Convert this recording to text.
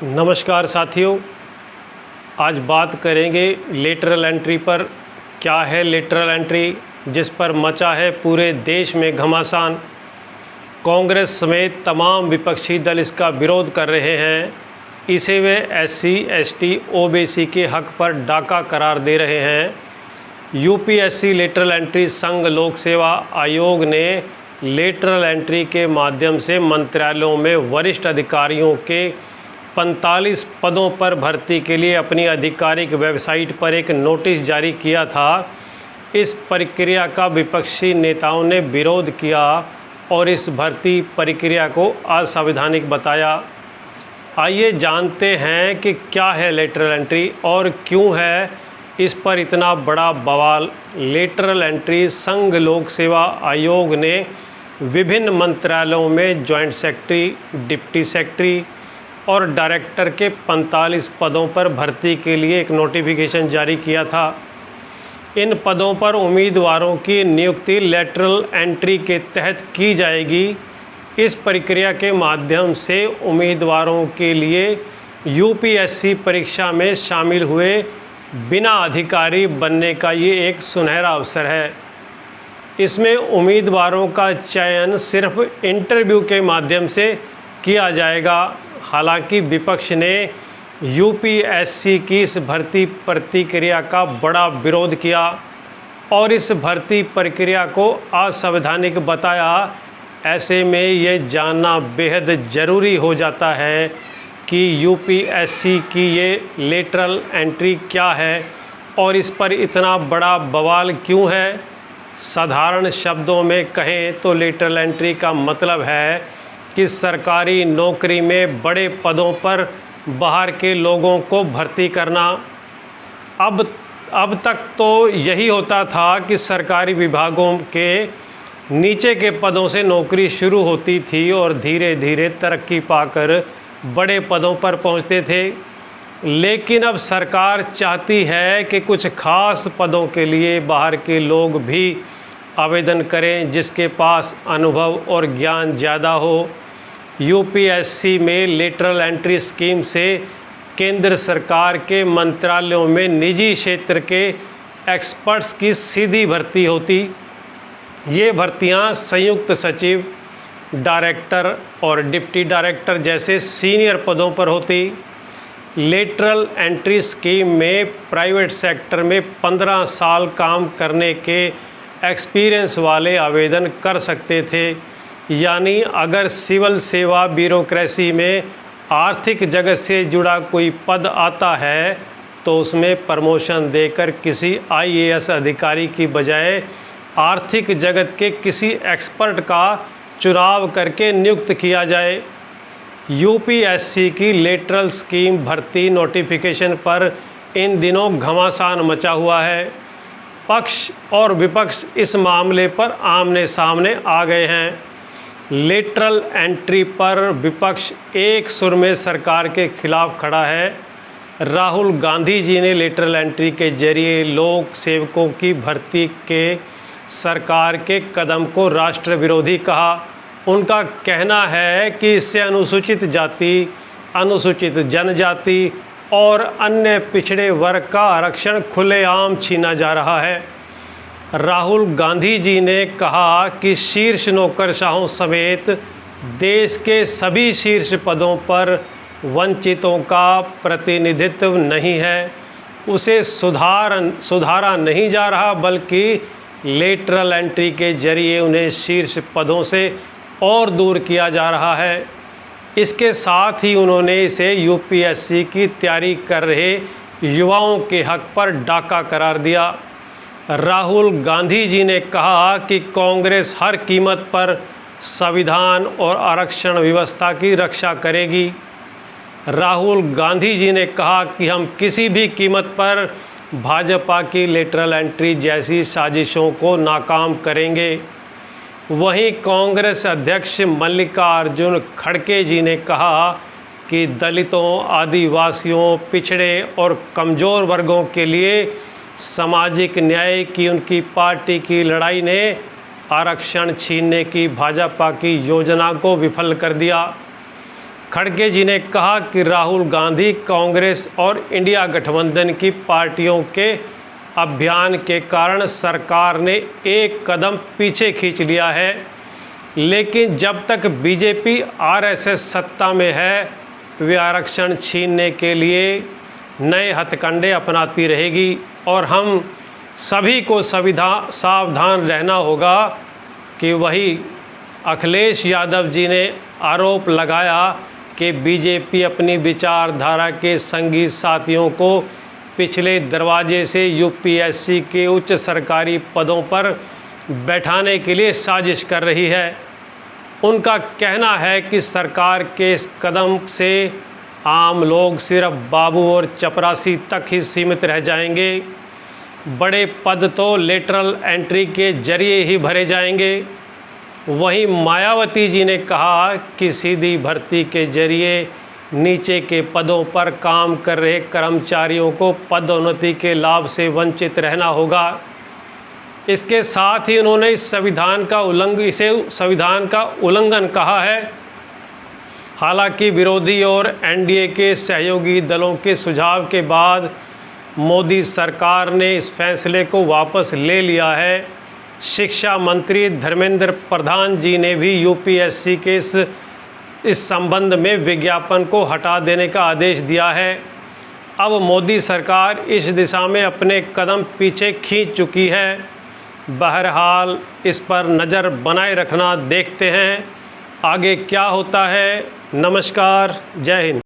नमस्कार साथियों, आज बात करेंगे लेटरल एंट्री पर। क्या है लेटरल एंट्री, जिस पर मचा है पूरे देश में घमासान। कांग्रेस समेत तमाम विपक्षी दल इसका विरोध कर रहे हैं। इसे वे SC, ST, OBC के हक पर डाका करार दे रहे हैं। UPSC लेटरल एंट्री संघ लोक सेवा आयोग ने लेटरल एंट्री के माध्यम से मंत्रालयों में वरिष्ठ अधिकारियों के 45 पदों पर भर्ती के लिए अपनी आधिकारिक वेबसाइट पर एक नोटिस जारी किया था। इस प्रक्रिया का विपक्षी नेताओं ने विरोध किया और इस भर्ती प्रक्रिया को असंवैधानिक बताया। आइए जानते हैं कि क्या है लेटरल एंट्री और क्यों है इस पर इतना बड़ा बवाल। लेटरल एंट्री संघ लोक सेवा आयोग ने विभिन्न मंत्रालयों में जॉइंट सेक्रेटरी, डिप्टी सेक्रेटरी और डायरेक्टर के 45 पदों पर भर्ती के लिए एक नोटिफिकेशन जारी किया था। इन पदों पर उम्मीदवारों की नियुक्ति लेटरल एंट्री के तहत की जाएगी। इस प्रक्रिया के माध्यम से उम्मीदवारों के लिए UPSC परीक्षा में शामिल हुए बिना अधिकारी बनने का ये एक सुनहरा अवसर है। इसमें उम्मीदवारों का चयन सिर्फ इंटरव्यू के माध्यम से किया जाएगा। हालांकि विपक्ष ने UPSC की इस भर्ती प्रक्रिया का बड़ा विरोध किया और इस भर्ती प्रक्रिया को असंवैधानिक बताया। ऐसे में ये जानना बेहद ज़रूरी हो जाता है कि UPSC की ये लेटरल एंट्री क्या है और इस पर इतना बड़ा बवाल क्यों है। साधारण शब्दों में कहें तो लेटरल एंट्री का मतलब है कि सरकारी नौकरी में बड़े पदों पर बाहर के लोगों को भर्ती करना। अब तक तो यही होता था कि सरकारी विभागों के नीचे के पदों से नौकरी शुरू होती थी और धीरे धीरे तरक्की पाकर बड़े पदों पर पहुंचते थे। लेकिन अब सरकार चाहती है कि कुछ खास पदों के लिए बाहर के लोग भी आवेदन करें जिसके पास अनुभव और ज्ञान ज़्यादा हो। UPSC में लेटरल एंट्री स्कीम से केंद्र सरकार के मंत्रालयों में निजी क्षेत्र के एक्सपर्ट्स की सीधी भर्ती होती। ये भर्तियां संयुक्त सचिव, डायरेक्टर और डिप्टी डायरेक्टर जैसे सीनियर पदों पर होती। लेटरल एंट्री स्कीम में प्राइवेट सेक्टर में 15 साल काम करने के एक्सपीरियंस वाले आवेदन कर सकते थे। यानी अगर सिविल सेवा ब्यूरोक्रेसी में आर्थिक जगत से जुड़ा कोई पद आता है तो उसमें प्रमोशन देकर किसी IAS अधिकारी की बजाय आर्थिक जगत के किसी एक्सपर्ट का चुनाव करके नियुक्त किया जाए। UPSC की लेटरल स्कीम भर्ती नोटिफिकेशन पर इन दिनों घमासान मचा हुआ है। पक्ष और विपक्ष इस मामले पर आमने सामने आ गए हैं। लेटरल एंट्री पर विपक्ष एक सुर में सरकार के खिलाफ खड़ा है। राहुल गांधी जी ने लेटरल एंट्री के जरिए लोक सेवकों की भर्ती के सरकार के कदम को राष्ट्र विरोधी कहा। उनका कहना है कि इससे अनुसूचित जाति, अनुसूचित जनजाति और अन्य पिछड़े वर्ग का आरक्षण खुलेआम छीना जा रहा है। राहुल गांधी जी ने कहा कि शीर्ष नौकरशाहों समेत देश के सभी शीर्ष पदों पर वंचितों का प्रतिनिधित्व नहीं है। उसे सुधारा नहीं जा रहा बल्कि लेटरल एंट्री के जरिए उन्हें शीर्ष पदों से और दूर किया जा रहा है। इसके साथ ही उन्होंने इसे UPSC की तैयारी कर रहे युवाओं के हक पर डाका करार दिया। राहुल गांधी जी ने कहा कि कांग्रेस हर कीमत पर संविधान और आरक्षण व्यवस्था की रक्षा करेगी। राहुल गांधी जी ने कहा कि हम किसी भी कीमत पर भाजपा की लेटरल एंट्री जैसी साजिशों को नाकाम करेंगे। वहीं कांग्रेस अध्यक्ष मल्लिकार्जुन खड़गे जी ने कहा कि दलितों, आदिवासियों, पिछड़े और कमज़ोर वर्गों के लिए सामाजिक न्याय की उनकी पार्टी की लड़ाई ने आरक्षण छीनने की भाजपा की योजना को विफल कर दिया। खड़गे जी ने कहा कि राहुल गांधी कांग्रेस और इंडिया गठबंधन की पार्टियों के अभियान के कारण सरकार ने एक कदम पीछे खींच लिया है, लेकिन जब तक बीजेपी आरएसएस सत्ता में है वे आरक्षण छीनने के लिए नए हथकंडे अपनाती रहेगी और हम सभी को सावधान रहना होगा कि वही अखिलेश यादव जी ने आरोप लगाया कि बीजेपी अपनी विचारधारा के संगी साथियों को पिछले दरवाजे से यूपीएससी के उच्च सरकारी पदों पर बैठाने के लिए साजिश कर रही है। उनका कहना है कि सरकार के इस कदम से आम लोग सिर्फ बाबू और चपरासी तक ही सीमित रह जाएंगे। बड़े पद तो लेटरल एंट्री के जरिए ही भरे जाएंगे। वहीं मायावती जी ने कहा कि सीधी भर्ती के जरिए नीचे के पदों पर काम कर रहे कर्मचारियों को पदोन्नति के लाभ से वंचित रहना होगा। इसके साथ ही उन्होंने इसे संविधान का उल्लंघन कहा है। हालांकि विरोधी और एनडीए के सहयोगी दलों के सुझाव के बाद मोदी सरकार ने इस फैसले को वापस ले लिया है। शिक्षा मंत्री धर्मेंद्र प्रधान जी ने भी यूपीएससी के इस संबंध में विज्ञापन को हटा देने का आदेश दिया है। अब मोदी सरकार इस दिशा में अपने कदम पीछे खींच चुकी है। बहरहाल इस पर नज़र बनाए रखना, देखते हैं आगे क्या होता है। नमस्कार, जय हिंद।